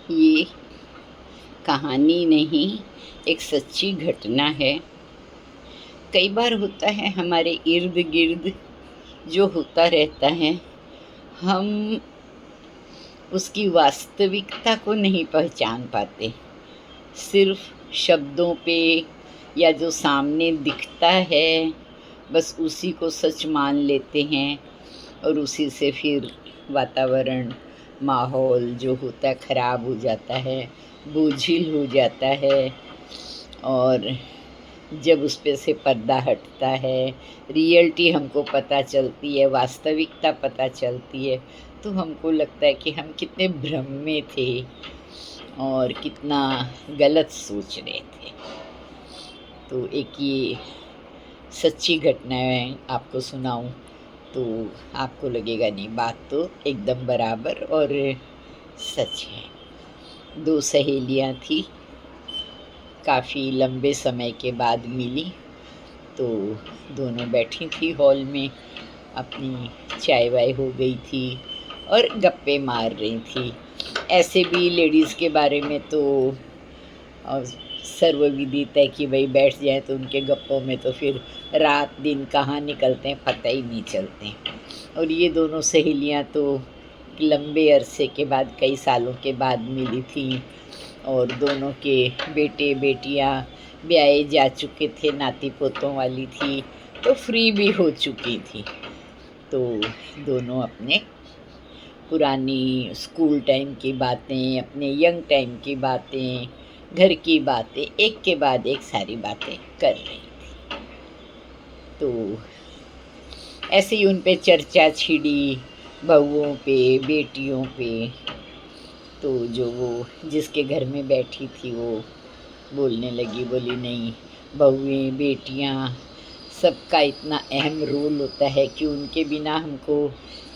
ये कहानी नहीं, एक सच्ची घटना है। कई बार होता है हमारे इर्द गिर्द जो होता रहता है, हम उसकी वास्तविकता को नहीं पहचान पाते। सिर्फ शब्दों पे या जो सामने दिखता है, बस उसी को सच मान लेते हैं और उसी से फिर वातावरण, माहौल जो होता है ख़राब हो जाता है, बोझिल हो जाता है। और जब उस पे से पर्दा हटता है, रियलिटी हमको पता चलती है, वास्तविकता पता चलती है, तो हमको लगता है कि हम कितने भ्रम में थे और कितना गलत सोच रहे थे। तो एक ये सच्ची घटना है, आपको सुनाऊं तो आपको लगेगा नहीं, बात तो एकदम बराबर और सच है। दो सहेलियां थी, काफ़ी लंबे समय के बाद मिली। तो दोनों बैठी थी हॉल में, अपनी चाय वाय हो गई थी और गप्पे मार रही थी। ऐसे भी लेडीज़ के बारे में तो सर्वविदित है कि भाई बैठ जाए तो उनके गप्पों में तो फिर रात दिन कहाँ निकलते हैं पता ही नहीं चलते। और ये दोनों सहेलियाँ तो लंबे अरसे के बाद, कई सालों के बाद मिली थी और दोनों के बेटे बेटियाँ ब्याहे जा चुके थे, नाती पोतों वाली थी, तो फ्री भी हो चुकी थी। तो दोनों अपने पुरानी स्कूल टाइम की बातें, अपने यंग टाइम की बातें, घर की बातें, एक के बाद एक सारी बातें कर रही थी। तो ऐसे ही उन पे चर्चा छिड़ी, बहुओं पे, बेटियों पे। तो जो वो जिसके घर में बैठी थी वो बोलने लगी, बोली नहीं, बहुएं बेटियां सबका इतना अहम रोल होता है कि उनके बिना हमको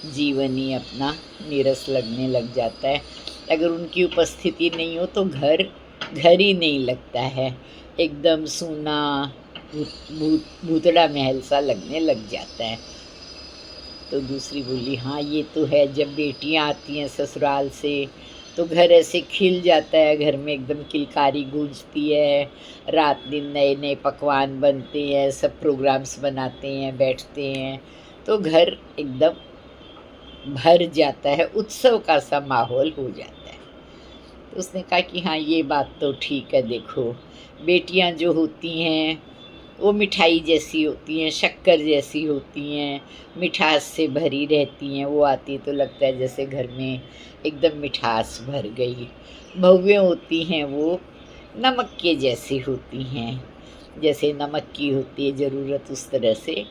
जीवन ही अपना नीरस लगने लग जाता है। अगर उनकी उपस्थिति नहीं हो तो घर घर ही नहीं लगता है, एकदम सूना, भूतड़ा महल सा लगने लग जाता है। तो दूसरी बोली, हाँ ये तो है, जब बेटियां आती हैं ससुराल से तो घर ऐसे खिल जाता है, घर में एकदम किलकारी गूंजती है, रात दिन नए नए पकवान बनते हैं, सब प्रोग्राम्स बनाते हैं, बैठते हैं, तो घर एकदम भर जाता है, उत्सव का सा माहौल हो जाता है। तो उसने कहा कि हाँ ये बात तो ठीक है, देखो बेटियां जो होती हैं वो मिठाई जैसी होती हैं, शक्कर जैसी होती हैं, मिठास से भरी रहती हैं। वो आती तो लगता है जैसे घर में एकदम मिठास भर गई। बहुएं होती हैं वो नमक के जैसी होती हैं, जैसे नमक की होती है ज़रूरत, उस तरह से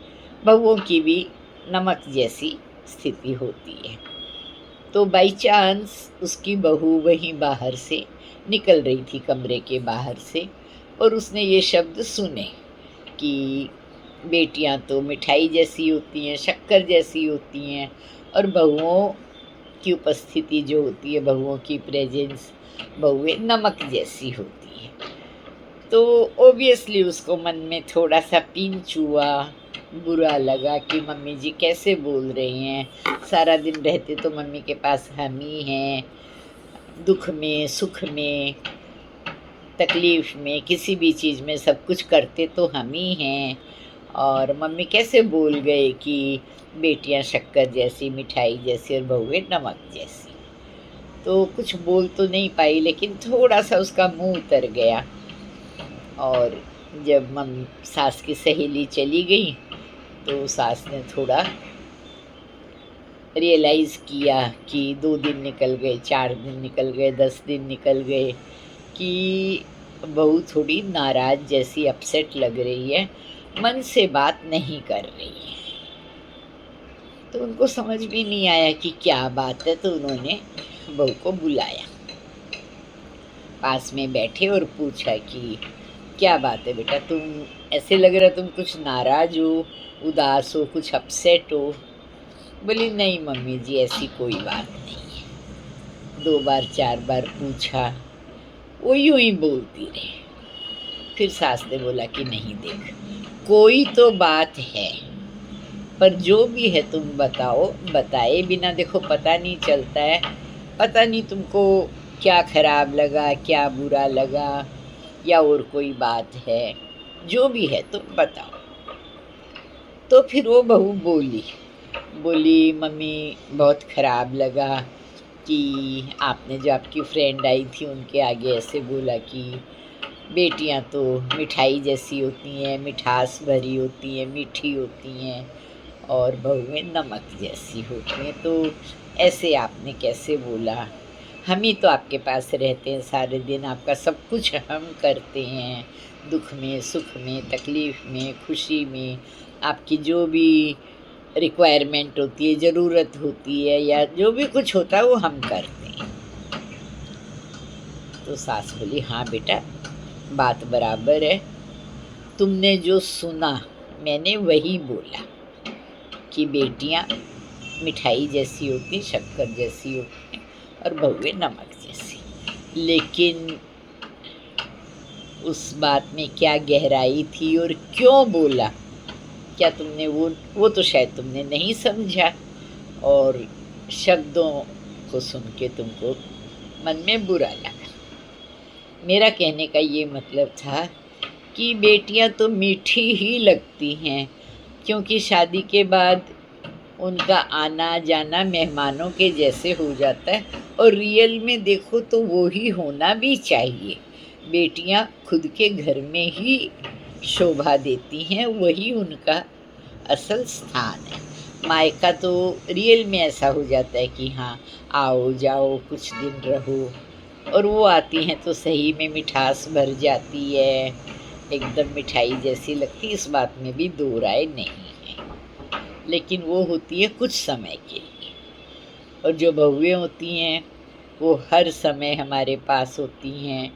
बहुओं की भी नमक जैसी स्थिति होती है। तो बाई चांस उसकी बहू वहीं बाहर से निकल रही थी, कमरे के बाहर से, और उसने ये शब्द सुने कि बेटियां तो मिठाई जैसी होती हैं, शक्कर जैसी होती हैं, और बहुओं की उपस्थिति जो होती है, बहुओं की प्रेजेंस, बहुएं नमक जैसी होती हैं। तो ओबियसली उसको मन में थोड़ा सा पिंच हुआ, बुरा लगा कि मम्मी जी कैसे बोल रही हैं, सारा दिन रहते तो मम्मी के पास हम ही हैं, दुख में सुख में तकलीफ़ में किसी भी चीज़ में सब कुछ करते तो हम ही हैं, और मम्मी कैसे बोल गए कि बेटियां शक्कर जैसी, मिठाई जैसी और बहुएं नमक जैसी। तो कुछ बोल तो नहीं पाई, लेकिन थोड़ा सा उसका मुंह उतर गया। और जब सास की सहेली चली गई तो सास ने थोड़ा रियलाइज़ किया कि 2 दिन निकल गए, 4 दिन निकल गए, 10 दिन निकल गए, कि बहू थोड़ी नाराज़ जैसी, अपसेट लग रही है, मन से बात नहीं कर रही है। तो उनको समझ भी नहीं आया कि क्या बात है, तो उन्होंने बहू को बुलाया, पास में बैठे और पूछा कि क्या बात है बेटा, तुम ऐसे लग रहा तुम कुछ नाराज़ हो, उदास हो, कुछ अपसेट हो। बोली नहीं मम्मी जी, ऐसी कोई बात नहीं है। 2 बार 4 बार पूछा, वो यूं ही बोलती रही। फिर सास ने बोला कि नहीं देख, कोई तो बात है, पर जो भी है तुम बताओ, बताए बिना देखो पता नहीं चलता है, पता नहीं तुमको क्या खराब लगा, क्या बुरा लगा, या और कोई बात है, जो भी है तुम बताओ। तो फिर वो बहू बोली, मम्मी बहुत ख़राब लगा कि आपने जो आपकी फ्रेंड आई थी उनके आगे ऐसे बोला कि बेटियां तो मिठाई जैसी होती हैं, मिठास भरी होती हैं, मीठी होती हैं, और बहुएं नमक जैसी होती हैं। तो ऐसे आपने कैसे बोला? हम ही तो आपके पास रहते हैं सारे दिन, आपका सब कुछ हम करते हैं, दुख में, सुख में, तकलीफ़ में, खुशी में, आपकी जो भी रिक्वायरमेंट होती है, ज़रूरत होती है, या जो भी कुछ होता है वो हम करते हैं। तो सास बोली, हाँ बेटा, बात बराबर है, तुमने जो सुना मैंने वही बोला कि बेटियां मिठाई जैसी होती, शक्कर जैसी होती हैं, और बहुएं नमक जैसी। लेकिन उस बात में क्या गहराई थी और क्यों बोला, क्या तुमने वो तो शायद तुमने नहीं समझा, और शब्दों को सुन के तुमको मन में बुरा लगा। मेरा कहने का ये मतलब था कि बेटियां तो मीठी ही लगती हैं, क्योंकि शादी के बाद उनका आना जाना मेहमानों के जैसे हो जाता है, और रियल में देखो तो वो ही होना भी चाहिए। बेटियां खुद के घर में ही शोभा देती हैं, वही उनका असल स्थान है। मायका तो रियल में ऐसा हो जाता है कि हाँ, आओ जाओ कुछ दिन रहो, और वो आती हैं तो सही में मिठास भर जाती है, एकदम मिठाई जैसी लगती, इस बात में भी दो राय नहीं है। लेकिन वो होती है कुछ समय के लिए, और जो बहुएं होती हैं वो हर समय हमारे पास होती हैं।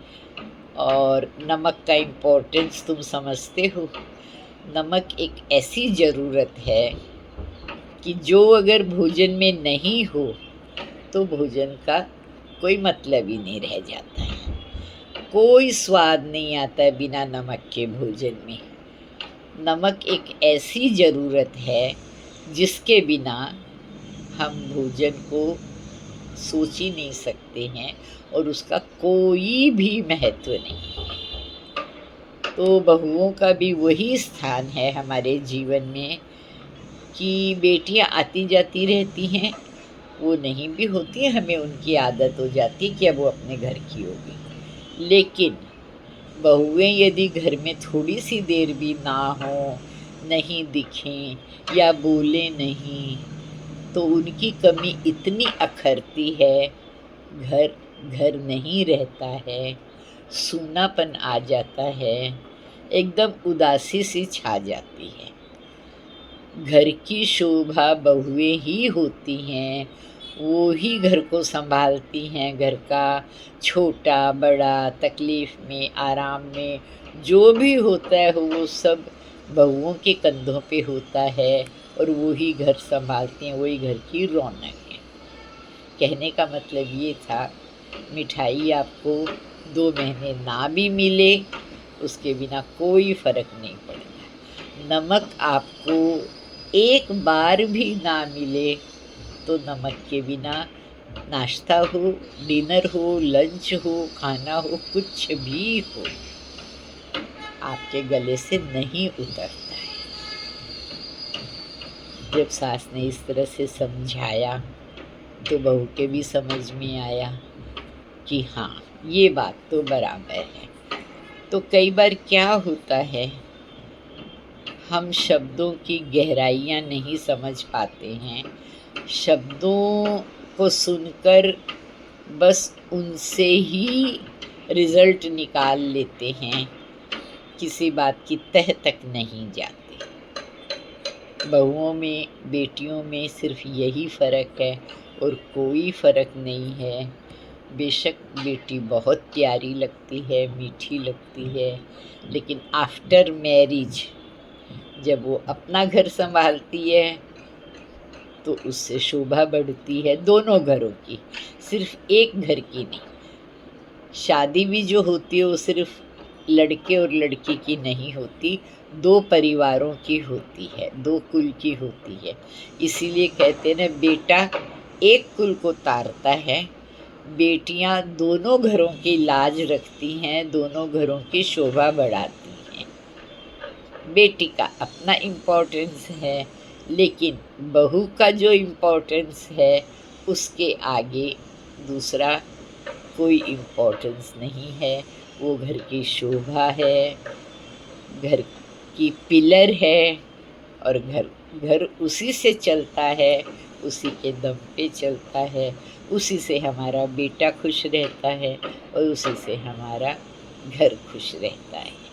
और नमक का इम्पोर्टेंस तुम समझते हो? नमक एक ऐसी ज़रूरत है कि जो अगर भोजन में नहीं हो तो भोजन का कोई मतलब ही नहीं रह जाता है, कोई स्वाद नहीं आता है बिना नमक के भोजन में। नमक एक ऐसी ज़रूरत है जिसके बिना हम भोजन को सोच ही नहीं सकते हैं, और उसका कोई भी महत्व नहीं। तो बहुओं का भी वही स्थान है हमारे जीवन में कि बेटियां आती जाती रहती हैं, वो नहीं भी होती हैं, हमें उनकी आदत हो जाती है कि अब वो अपने घर की होगी। लेकिन बहुएं यदि घर में थोड़ी सी देर भी ना हो, नहीं दिखें या बोले नहीं, तो उनकी कमी इतनी अखरती है, घर घर नहीं रहता है, सूनापन आ जाता है, एकदम उदासी सी छा जाती है। घर की शोभा बहुएं ही होती हैं, वो ही घर को संभालती हैं, घर का छोटा बड़ा, तकलीफ़ में, आराम में, जो भी होता है वो सब बहुओं के कंधों पे होता है, और वो ही घर संभालती हैं, वही घर की रौनक है। कहने का मतलब ये था, मिठाई आपको 2 महीने ना भी मिले उसके बिना कोई फ़र्क नहीं पड़ता। नमक आपको एक बार भी ना मिले तो नमक के बिना नाश्ता हो, डिनर हो, लंच हो, खाना हो, कुछ भी हो, आपके गले से नहीं उतरता है। जब सास ने इस तरह से समझाया तो बहू के भी समझ में आया कि हाँ, ये बात तो बराबर है। तो कई बार क्या होता है, हम शब्दों की गहराइयाँ नहीं समझ पाते हैं, शब्दों को सुनकर बस उनसे ही रिज़ल्ट निकाल लेते हैं, किसी बात की तह तक नहीं जाते। बहुओं में, बेटियों में सिर्फ यही फ़र्क है, और कोई फ़र्क नहीं है। बेशक बेटी बहुत प्यारी लगती है, मीठी लगती है, लेकिन आफ्टर मैरिज जब वो अपना घर संभालती है तो उससे शोभा बढ़ती है, दोनों घरों की, सिर्फ एक घर की नहीं। शादी भी जो होती है वो सिर्फ लड़के और लड़की की नहीं होती, 2 परिवारों की होती है, 2 कुल की होती है। इसीलिए कहते हैं ना, बेटा एक कुल को तारता है बेटियां दोनों घरों की लाज रखती हैं, दोनों घरों की शोभा बढ़ाती हैं। बेटी का अपना इम्पोर्टेंस है, लेकिन बहू का जो इम्पोर्टेंस है उसके आगे दूसरा कोई इम्पोर्टेंस नहीं है। वो घर की शोभा है, घर की पिलर है, और घर घर उसी से चलता है, उसी के दम पे चलता है, उसी से हमारा बेटा खुश रहता है और उसी से हमारा घर खुश रहता है।